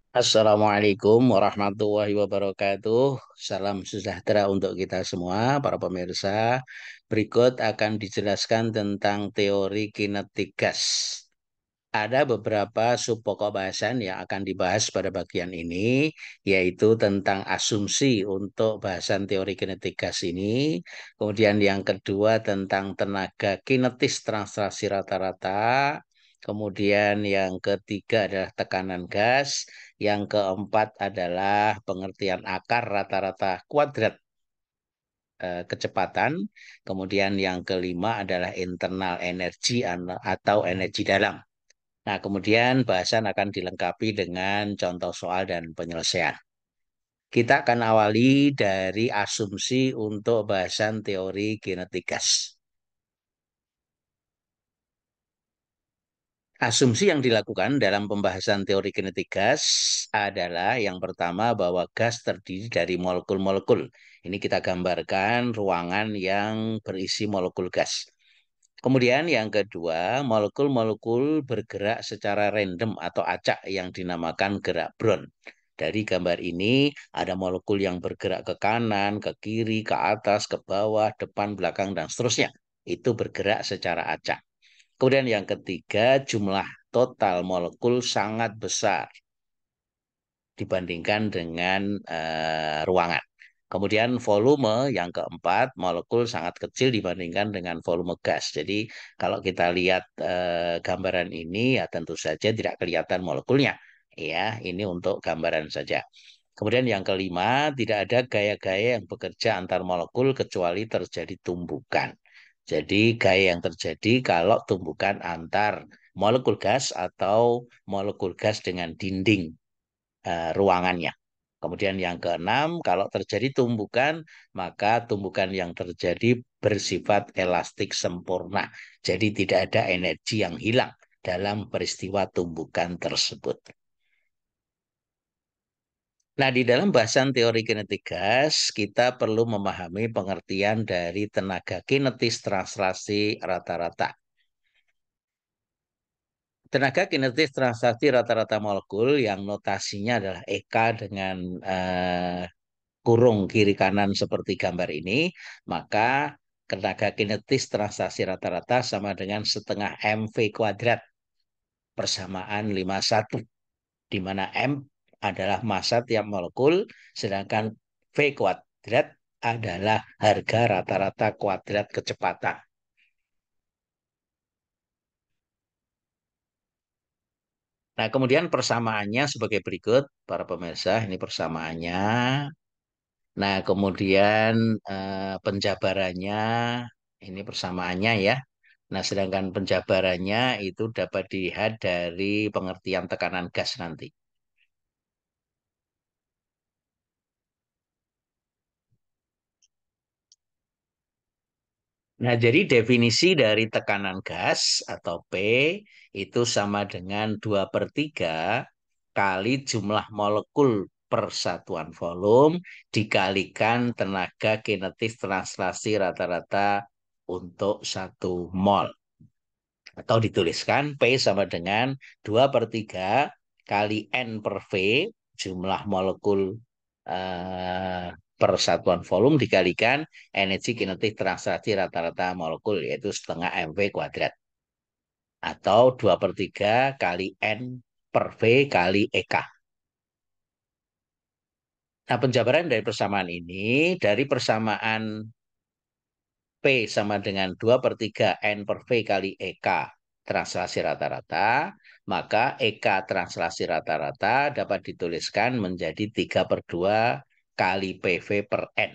Assalamualaikum warahmatullahi wabarakatuh. Salam sejahtera untuk kita semua, para pemirsa. Berikut akan dijelaskan tentang teori kinetik gas. Ada beberapa subpokok bahasan yang akan dibahas pada bagian ini, yaitu tentang asumsi untuk bahasan teori kinetik gas ini. Kemudian yang kedua tentang tenaga kinetis translasi rata-rata. Kemudian yang ketiga adalah tekanan gas. Yang keempat adalah pengertian akar rata-rata kuadrat kecepatan. Kemudian yang kelima adalah internal energi atau energi dalam. Nah, kemudian bahasan akan dilengkapi dengan contoh soal dan penyelesaian. Kita akan awali dari asumsi untuk bahasan teori kinetik gas. Asumsi yang dilakukan dalam pembahasan teori kinetik gas adalah yang pertama bahwa gas terdiri dari molekul-molekul. Ini kita gambarkan ruangan yang berisi molekul gas. Kemudian yang kedua, molekul-molekul bergerak secara random atau acak yang dinamakan gerak Brown. Dari gambar ini ada molekul yang bergerak ke kanan, ke kiri, ke atas, ke bawah, depan, belakang, dan seterusnya. Itu bergerak secara acak. Kemudian yang ketiga, jumlah total molekul sangat besar dibandingkan dengan ruangan. Kemudian volume yang keempat, molekul sangat kecil dibandingkan dengan volume gas. Jadi kalau kita lihat gambaran ini ya tentu saja tidak kelihatan molekulnya. Ya, ini untuk gambaran saja. Kemudian yang kelima, tidak ada gaya-gaya yang bekerja antar molekul kecuali terjadi tumbukan. Jadi gaya yang terjadi kalau tumbukan antar molekul gas atau molekul gas dengan dinding ruangannya. Kemudian yang keenam, kalau terjadi tumbukan, maka tumbukan yang terjadi bersifat elastik sempurna. Jadi tidak ada energi yang hilang dalam peristiwa tumbukan tersebut. Nah, di dalam bahasan teori kinetik gas, kita perlu memahami pengertian dari tenaga kinetis translasi rata-rata. Tenaga kinetis translasi rata-rata molekul yang notasinya adalah EK dengan kurung kiri kanan seperti gambar ini, maka tenaga kinetis translasi rata-rata sama dengan setengah mv kuadrat persamaan 51, di mana m adalah massa tiap molekul, sedangkan v kuadrat adalah harga rata-rata kuadrat kecepatan. Nah, kemudian persamaannya sebagai berikut, para pemirsa, ini persamaannya. Nah, kemudian penjabarannya, ini persamaannya ya. Nah, sedangkan penjabarannya itu dapat dilihat dari pengertian tekanan gas nanti. Nah, jadi definisi dari tekanan gas atau P itu sama dengan 2 per 3 kali jumlah molekul per satuan volume dikalikan tenaga kinetis translasi rata-rata untuk 1 mol. Atau dituliskan P sama dengan 2 per 3 kali N per V, jumlah molekul eh, per satuan volume dikalikan energi kinetik transaksi rata-rata molekul, yaitu setengah mv kuadrat. Atau 2 per 3 kali N per V kali EK. Nah, penjabaran dari persamaan ini, dari persamaan P sama dengan 2 per 3 N per V kali EK translasi rata-rata, maka EK translasi rata-rata dapat dituliskan menjadi 3 per 2 kali PV per N.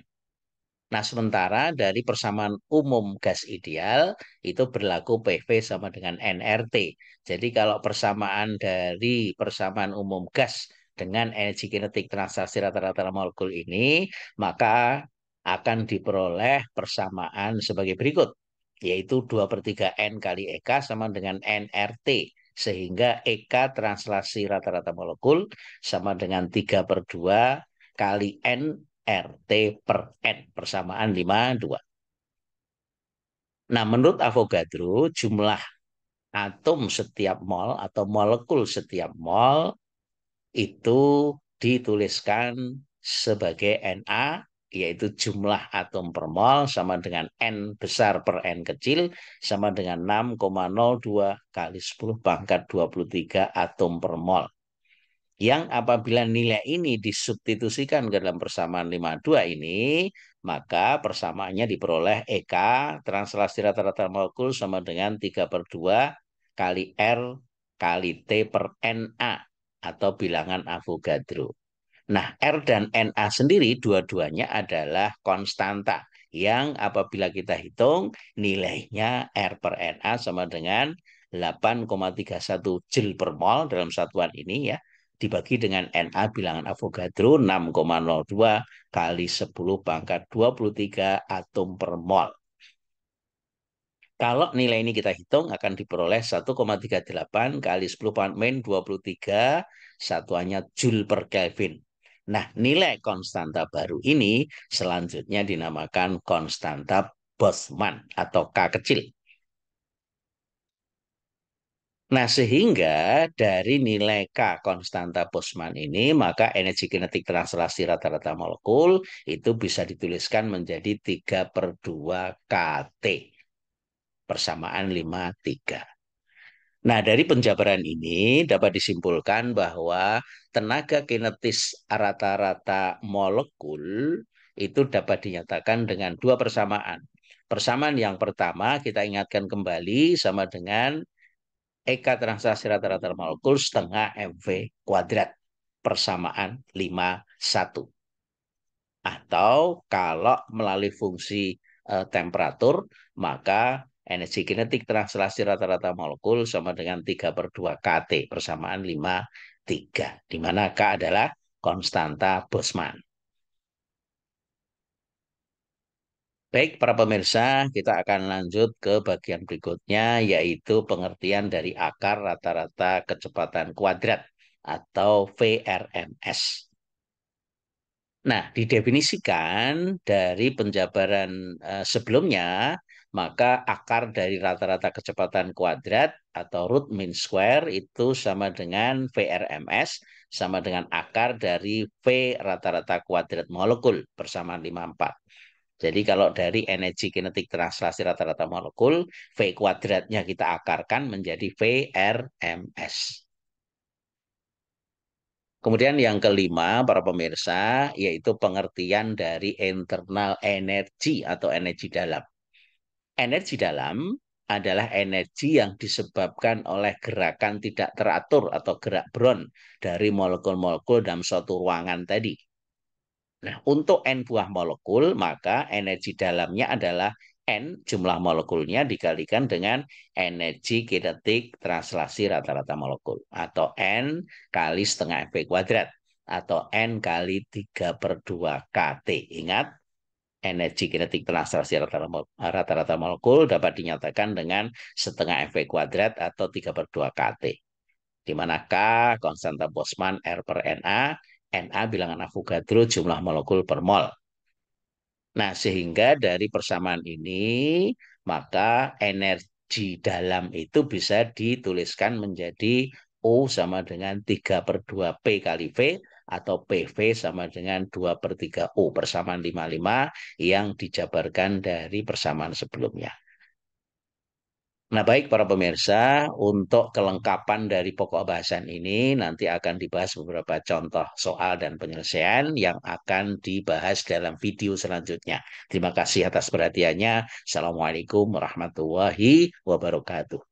Nah, sementara dari persamaan umum gas ideal itu berlaku PV sama dengan nRT. Jadi kalau persamaan dari persamaan umum gas dengan energi kinetik transaksi rata-rata molekul ini, maka akan diperoleh persamaan sebagai berikut, yaitu 2 per 3 N kali EK sama dengan nRT. Sehingga EK translasi rata-rata molekul sama dengan 3 per 2 kali N RT per N, persamaan 52. Nah, menurut Avogadro, jumlah atom setiap mol atau molekul setiap mol itu dituliskan sebagai Na, yaitu jumlah atom per mol sama dengan N besar per N kecil sama dengan 6,02 kali 10 pangkat 23 atom per mol. Yang apabila nilai ini disubstitusikan ke dalam persamaan 52 ini, maka persamaannya diperoleh EK, translasi rata-rata molekul sama dengan 3 per 2 kali R kali T per Na atau bilangan Avogadro. Nah, R dan Na sendiri dua-duanya adalah konstanta yang apabila kita hitung nilainya R per Na sama dengan 8,31 Joule per mol dalam satuan ini ya. Dibagi dengan Na bilangan Avogadro 6,02 kali 10 pangkat 23 atom per mol. Kalau nilai ini kita hitung akan diperoleh 1,38 kali 10 power min 23 satuannya Joule per Kelvin. Nah, nilai konstanta baru ini selanjutnya dinamakan konstanta Boltzmann atau K kecil. Nah, sehingga dari nilai K konstanta Boltzmann ini, maka energi kinetik translasi rata-rata molekul itu bisa dituliskan menjadi 3 per 2 kT. Persamaan 5,3. Nah, dari penjabaran ini dapat disimpulkan bahwa tenaga kinetis rata-rata molekul itu dapat dinyatakan dengan dua persamaan. Persamaan yang pertama kita ingatkan kembali sama dengan Eka transaksi rata-rata molekul setengah MV kuadrat. Persamaan 5,1. Atau kalau melalui fungsi temperatur, maka energi kinetik translasi rata-rata molekul sama dengan 3 per 2 kT, persamaan 5,3. Di mana K adalah konstanta Boltzmann. Baik, para pemirsa, kita akan lanjut ke bagian berikutnya, yaitu pengertian dari akar rata-rata kecepatan kuadrat atau VRMS. Nah, didefinisikan dari penjabaran sebelumnya, maka akar dari rata-rata kecepatan kuadrat atau root mean square itu sama dengan VRMS, sama dengan akar dari V rata-rata kuadrat molekul persamaan 54. Jadi kalau dari energi kinetik translasi rata-rata molekul, V kuadratnya kita akarkan menjadi VRMS. Kemudian yang kelima, para pemirsa, yaitu pengertian dari internal energi atau energi dalam. Energi dalam adalah energi yang disebabkan oleh gerakan tidak teratur atau gerak Brown dari molekul-molekul dalam suatu ruangan tadi. Nah, untuk N buah molekul, maka energi dalamnya adalah N jumlah molekulnya dikalikan dengan energi kinetik translasi rata-rata molekul. Atau N kali setengah MV kuadrat. Atau N kali 3 per 2 KT. Ingat, energi kinetik translasi rata-rata molekul dapat dinyatakan dengan setengah MV kuadrat atau 3 per 2 KT. Di mana K konstanta Boltzmann R per Na bilangan Avogadro jumlah molekul per mol. Nah, sehingga dari persamaan ini, maka energi dalam itu bisa dituliskan menjadi O sama dengan 3 per 2 P kali V, atau PV sama dengan 2 per 3 O, persamaan 55 yang dijabarkan dari persamaan sebelumnya. Nah, baik para pemirsa, untuk kelengkapan dari pokok bahasan ini nanti akan dibahas beberapa contoh soal dan penyelesaian yang akan dibahas dalam video selanjutnya. Terima kasih atas perhatiannya. Assalamualaikum warahmatullahi wabarakatuh.